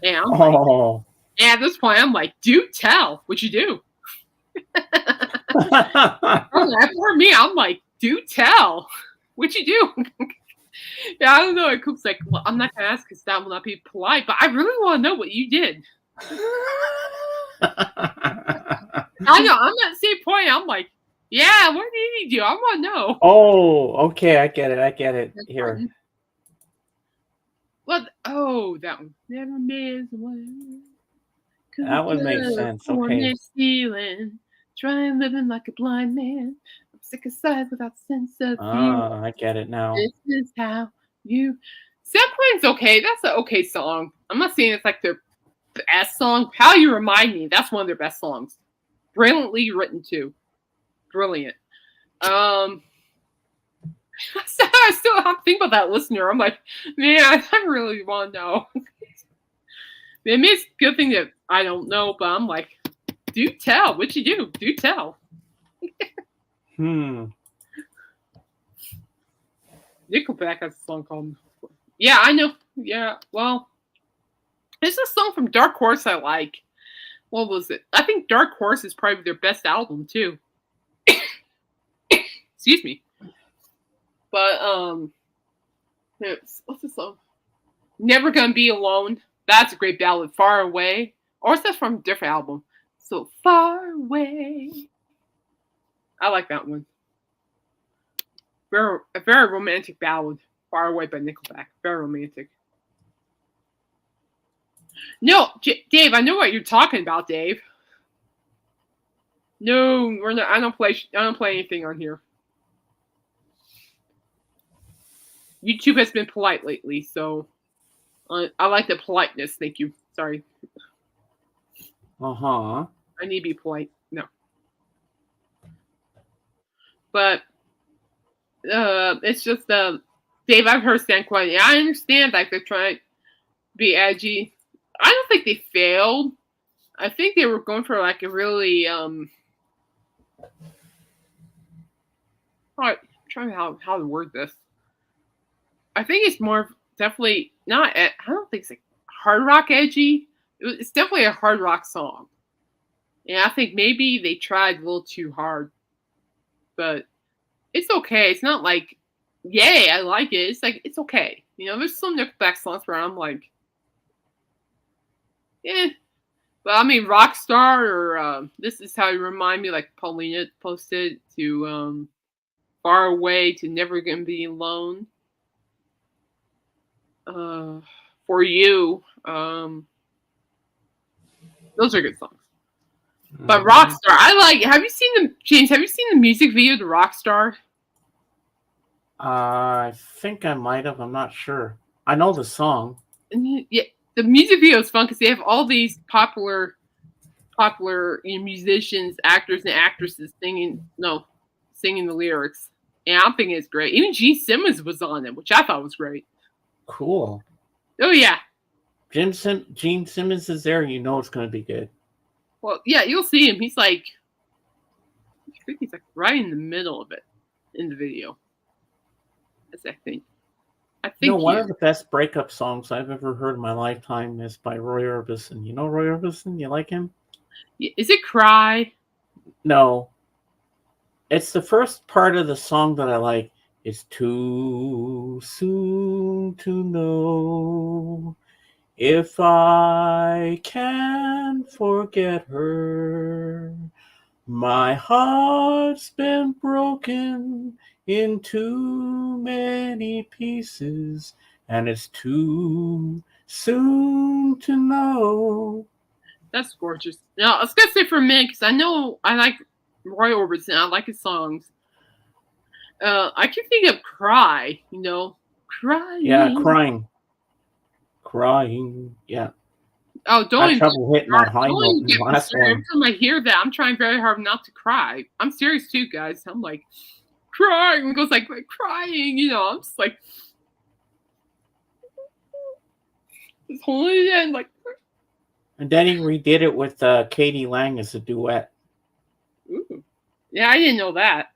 And I'm like, and at this point, I'm like, do tell. What'd you do? For me, I'm like, do tell. What'd you do? Yeah, I don't know. And Coop's like, well, I'm not going to ask because that will not be polite, but I really want to know what you did. I know. I'm at the same point. I'm like, yeah, what did he do? I want to know. Oh, okay. I get it. Here. What? Oh, that one. Never miss one. That would make sense. Okay. Stealing, trying living like a blind man. I'm sick aside without sense of view. I get it now. This is how you. Zepplin's okay. That's an okay song. I'm not saying it's like their best song. How You Remind Me. That's one of their best songs. Brilliantly written too. Brilliant. I still have to think about that listener. I'm like, man, I really want to know. Maybe it's a good thing that I don't know, but I'm like, do tell. What you do? Do tell. Nickelback has a song called. Yeah, I know. Yeah, well, there's a song from Dark Horse I like. What was it? I think Dark Horse is probably their best album too. Excuse me. But what's the song? Never Gonna Be Alone. That's a great ballad. Far Away. Or is that from a different album? So Far Away. I like that one. A very romantic ballad. Far Away by Nickelback. Very romantic. No, Dave, I know what you're talking about, Dave. No, we're not. I don't play anything on here. YouTube has been polite lately, so I like the politeness. Thank you. Sorry. I need to be polite. No. But it's just Dave, I've heard San Quentin. I understand like they're trying to be edgy. I don't think they failed. I think they were going for like a really I'm trying how to word this. I think it's more definitely not. I don't think it's like hard rock edgy. It's definitely a hard rock song. And I think maybe they tried a little too hard, but it's okay. It's not like, yay, I like it. It's like it's okay. You know, there's some Nickelback songs where I'm like, eh. But I mean, Rockstar or This Is How You Remind Me, like Paulina posted, to Far Away, to Never Gonna Be Alone. For You. Those are good songs. But Rockstar, I like. Have you seen the James? Have you seen the music video to Rockstar? I think I might have. I'm not sure. I know the song. Yeah, the music video is fun because they have all these popular musicians, actors, and actresses singing the lyrics. And I'm thinking it's great. Even Gene Simmons was on it, which I thought was great. Cool. Oh yeah. Gene Simmons is there. You know it's going to be good. Well, yeah, you'll see him. He's like, I think he's like right in the middle of it in the video. That's I think. One of the best breakup songs I've ever heard in my lifetime is by Roy Orbison. You know Roy Orbison? You like him? Is it Cry? No. It's the first part of the song that I like. It's too soon to know if I can forget her. My heart's been broken in too many pieces, and it's too soon to know. That's gorgeous. Now, I was going to say for a minute, because I know I like Roy Orbison. I like his songs. I can think of Cry, Crying. Yeah, Crying, yeah. Oh, don't have trouble hitting that high note in the last one. Every time I hear that, I'm trying very hard not to cry. I'm serious too, guys. I'm like, crying. It goes like crying, I'm just like, just holding it in, like. And then he redid it with Katie Lang as a duet. Ooh. Yeah, I didn't know that.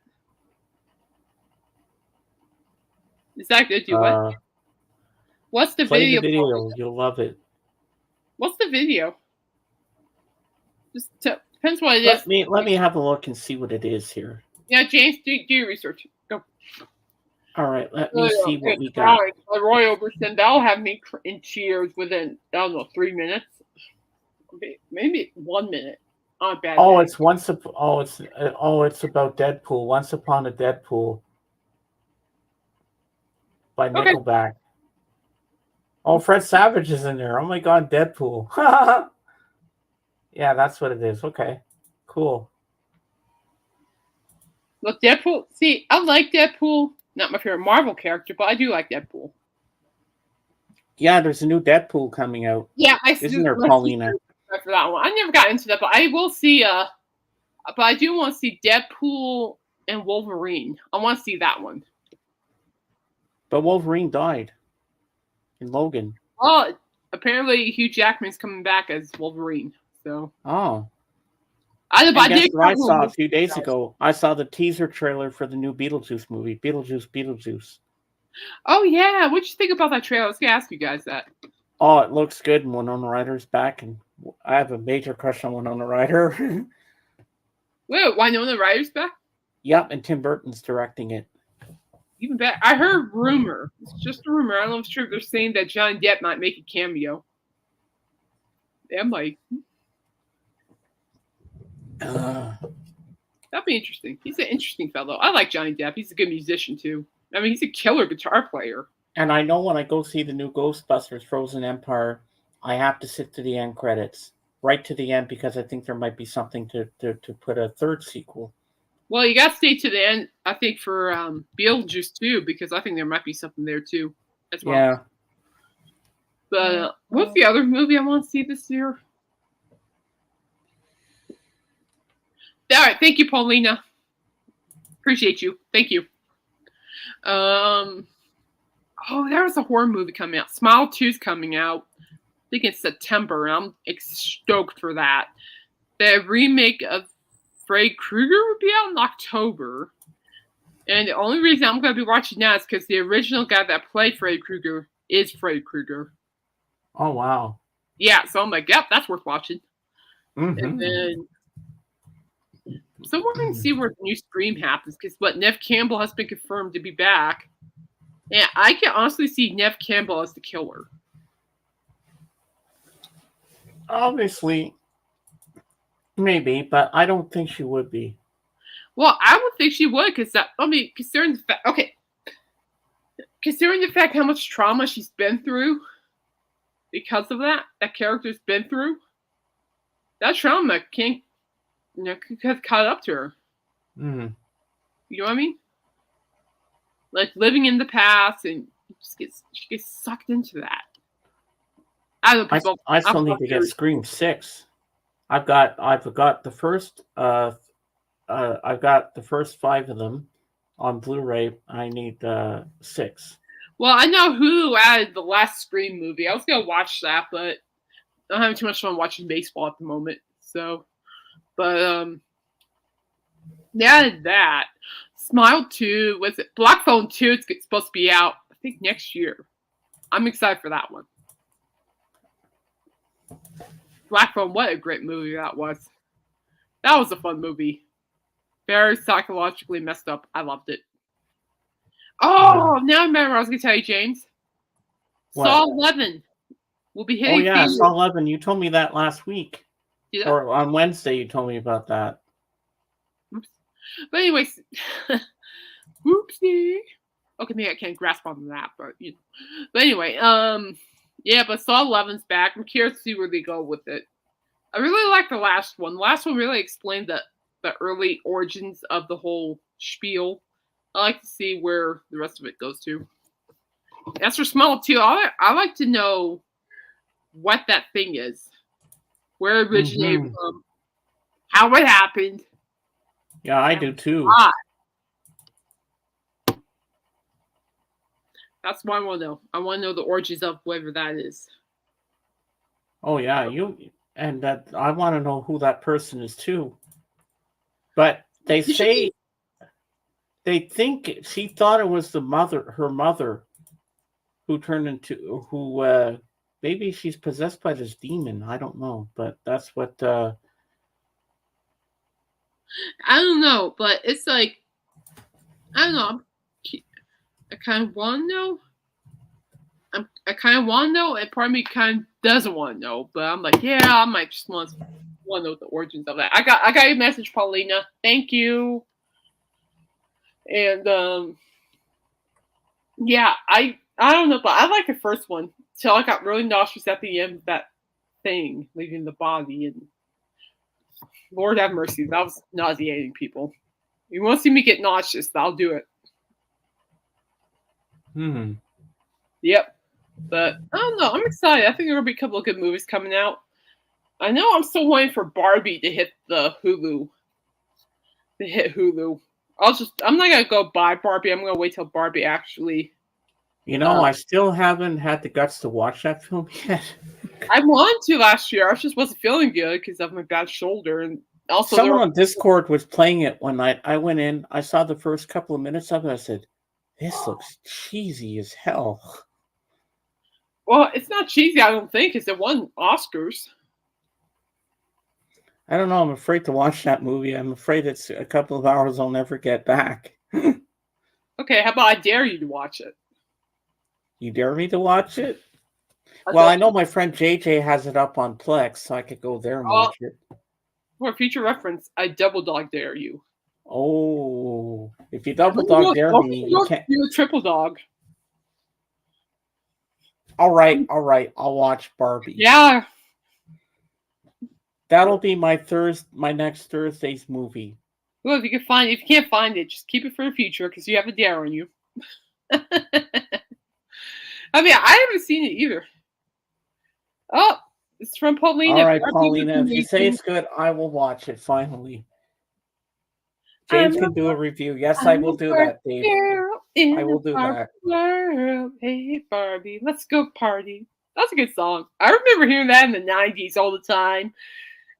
Is that good duet? What's the video? Play the video. You'll love it. What's the video? Just depends what it is. Let me have a look and see what it is here. Yeah, James, do your research. Go. All right, let me see what we got. Roy Orbison, that'll have me in tears within, I don't know, 3 minutes. Maybe 1 minute. on a bad Oh, day. it's it's about Deadpool. Once Upon a Deadpool by Okay. Nickelback. Oh, Fred Savage is in there. Oh my God, Deadpool. Yeah, that's what it is. Okay, cool. Look, Deadpool. See, I like Deadpool. Not my favorite Marvel character, but I do like Deadpool. Yeah, there's a new Deadpool coming out. Yeah, Isn't there, Paulina? For that one. I never got into that, but I will see. But I do want to see Deadpool and Wolverine. I want to see that one. But Wolverine died in Logan. Well, apparently Hugh Jackman's coming back as Wolverine. So. Oh. I guess what I saw a few days ago? I saw the teaser trailer for the new Beetlejuice movie. Beetlejuice. Oh yeah, what'd you think about that trailer? I was gonna ask you guys that. Oh, it looks good. And Winona Ryder's back, and I have a major crush on Winona Ryder. Wait, Winona Ryder's back? Yep, and Tim Burton's directing it. Even better. I heard rumor. It's just a rumor. I don't know if it's true. They're saying that Johnny Depp might make a cameo. Yeah, might. That'd be interesting. He's an interesting fellow. I like Johnny Depp. He's a good musician too. I mean, he's a killer guitar player. And I know when I go see the new Ghostbusters Frozen Empire, I have to sit to the end credits. Right to the end, because I think there might be something to put a third sequel. Well, you got to stay to the end, I think, for Beetlejuice too, because I think there might be something there too, as well. Yeah. But what's the other movie I want to see this year? All right, thank you, Paulina. Appreciate you. Thank you. Oh, there was a horror movie coming out. Smile 2's coming out. I think it's September, and I'm stoked for that. The remake of Freddy Krueger will be out in October. And the only reason I'm going to be watching that is because the original guy that played Freddy Krueger is Freddy Krueger. Oh, wow. Yeah, so I'm like, yep, that's worth watching. Mm-hmm. And then, so we're going to see where the new Scream happens, because Nev Campbell has been confirmed to be back. And I can honestly see Nev Campbell as the killer. Obviously, maybe, but I don't think she would be. Well, I would think she would, because considering the fact how much trauma she's been through, because of that character's been through, that trauma could have caught up to her. Mm-hmm. You know what I mean? Like living in the past, and she gets sucked into that. I still need to get Scream 6. I've got the first I've got the first 5 of them on Blu-ray. I need 6. Well, I know Hulu added the last Scream movie. I was gonna watch that, but I'm having too much fun watching baseball at the moment. So, but they added that. Smile 2, was it Black Phone 2? It's supposed to be out, I think, next year. I'm excited for that one. Black Phone, what a great movie that was. That was a fun movie. Very psychologically messed up. I loved it. Oh, now I remember what I was going to tell you, James. What? Saw 11 will be hitting. Oh, yeah, Saw 11. You told me that last week. Yeah. Or on Wednesday, you told me about that. Oops. But anyways, whoopsie. Okay, maybe I can't grasp on that, but you know. But anyway, yeah, but Saw 11's back. I'm curious to see where they go with it. I really like the last one. The last one really explained the early origins of the whole spiel. I like to see where the rest of it goes to. As for Smile 2, I like to know what that thing is, where it originated from, how it happened. Yeah, I do too. Why. That's what I want to know. I want to know the origins of whatever that is. Oh yeah, and that I want to know who that person is too. But they say they think she thought it was her mother, who turned into maybe she's possessed by this demon. I don't know, but that's what. I don't know, but it's like I don't know. I kind of want to know. I kind of want to know, and part of me kind of doesn't want to know. But I'm like, yeah, I might just want to want to know the origins of that. I got your message, Paulina. Thank you. And yeah, I don't know, but I like the first one till I got really nauseous at the end of that thing leaving the body, and Lord have mercy, that was nauseating, people. You want to see me get nauseous, I'll do it. Yep. But I don't know, I'm excited. I think there will be a couple of good movies coming out. I know I'm still waiting for Barbie to hit the Hulu. I'm not gonna go buy Barbie. I'm gonna wait till Barbie actually. I still haven't had the guts to watch that film yet. I wanted to last year. I just wasn't feeling good because of my bad shoulder, and also someone on Discord was playing it one night. I went in, I saw the first couple of minutes of it. I said, "This looks cheesy as hell." Well, it's not cheesy, I don't think, because it won Oscars. I don't know. I'm afraid to watch that movie. I'm afraid it's a couple of hours I'll never get back. Okay, how about I dare you to watch it? You dare me to watch it? Well, I know my friend JJ has it up on Plex, so I could go there and watch it. For future reference, I double dog dare you. Oh, if you double dog dare me, you can't. Do a triple dog. All right. I'll watch Barbie. Yeah. That'll be my next Thursday's movie. Well, if you can't find it, just keep it for the future because you have a dare on you. I mean, I haven't seen it either. Oh, it's from Paulina. All right, Paulina, if you say it's good, I will watch it finally. James can do a review. Yes, I will do that, Dave. I will do that. World. Hey, Barbie, let's go party. That's a good song. I remember hearing that in the 90s all the time.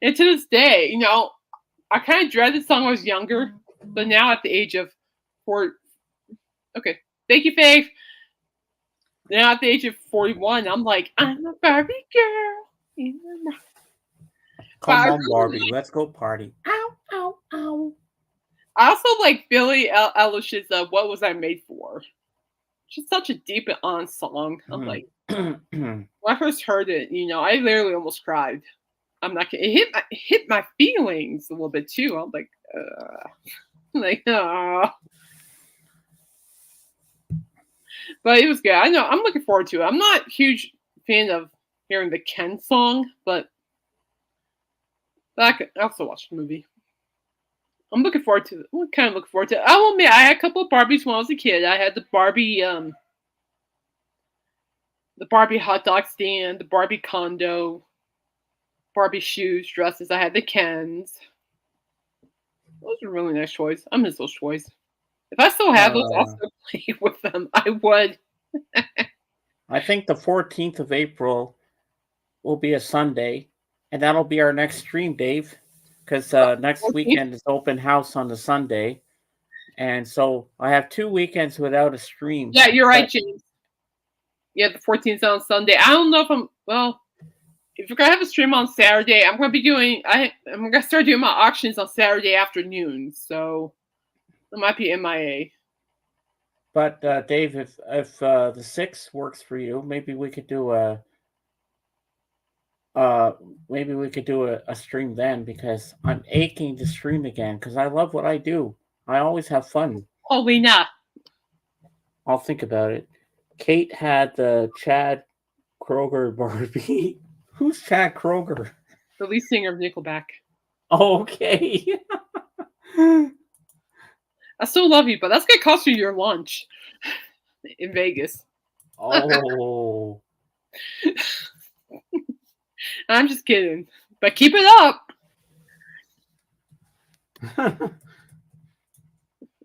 And to this day, I kind of dreaded the song when I was younger, but now at the age of 4. Okay, thank you, Faith. Now at the age of 41, I'm like, I'm a Barbie girl. Come on, Barbie, let's go party. Ow, ow, ow. I also like Billie Eilish's "What Was I Made For." She's such a deep and honest song. I'm like, when I first heard it, I literally almost cried. I'm not kidding. It hit my feelings a little bit too. I'm like, But it was good. I know. I'm looking forward to it. I'm not a huge fan of hearing the Ken song, but I could also watch the movie. I'm looking forward to it. I'm kind of looking forward to it. I will admit, I had a couple of Barbies when I was a kid. I had the Barbie hot dog stand, the Barbie condo, Barbie shoes, dresses. I had the Kens. Those are really nice toys. I miss those toys. If I still have those, I'll still play with them. I would. I think the 14th of April will be a Sunday, and that'll be our next stream, Dave, because next weekend is open house on the Sunday, and so I have 2 weekends without a stream. Yeah, you're right, James. Yeah, the 14th on Sunday. I don't know if if you're gonna have a stream on Saturday, I'm gonna start doing my auctions on Saturday afternoon, so it might be MIA. But Dave, if the 6th works for you, maybe we could do a stream then, because I'm aching to stream again because I love what I do. I always have fun. Paulina. I'll think about it. Kate had the Chad Kroger Barbie. Who's Chad Kroger? The lead singer of Nickelback. Okay. I still love you, but that's gonna cost you your lunch in Vegas. Oh. I'm just kidding, but keep it up.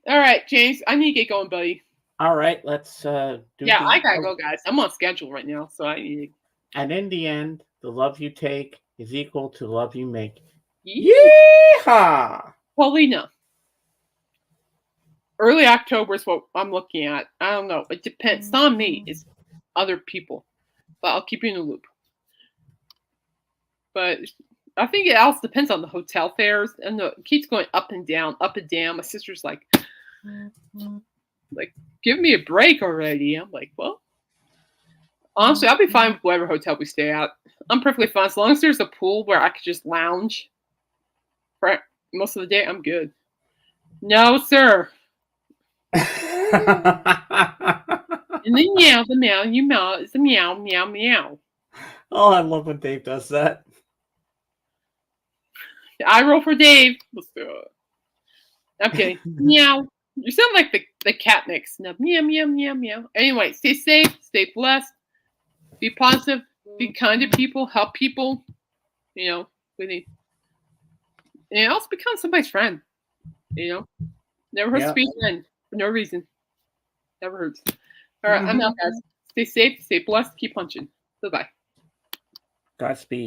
All right, James, I need to get going, buddy. All right, let's do. Yeah, I gotta go, guys. I'm on schedule right now, so I need. And in the end, the love you take is equal to the love you make. Yeehaw! Paulina. Early October is what I'm looking at. I don't know. It depends. It's not me. It's other people. But I'll keep you in the loop. But I think it also depends on the hotel fares. And it keeps going up and down, up and down. My sister's like, give me a break already. I'm like, well, honestly, I'll be fine with whatever hotel we stay at. I'm perfectly fine. As long as there's a pool where I could just lounge most of the day, I'm good. No, sir. And then meow, the meow, you meow, it's a meow, meow, meow. Oh, I love when Dave does that. I roll for Dave. Let's do it. Okay, meow. You sound like the cat mix. No, meow, meow, meow, meow. Anyway, stay safe, stay blessed, be positive, be kind to people, help people. You know, and also become somebody's friend. You know, never hurts to be a friend for no reason. Never hurts. All right, I'm out, guys. Stay safe, stay blessed, keep punching. Bye-bye. Godspeed.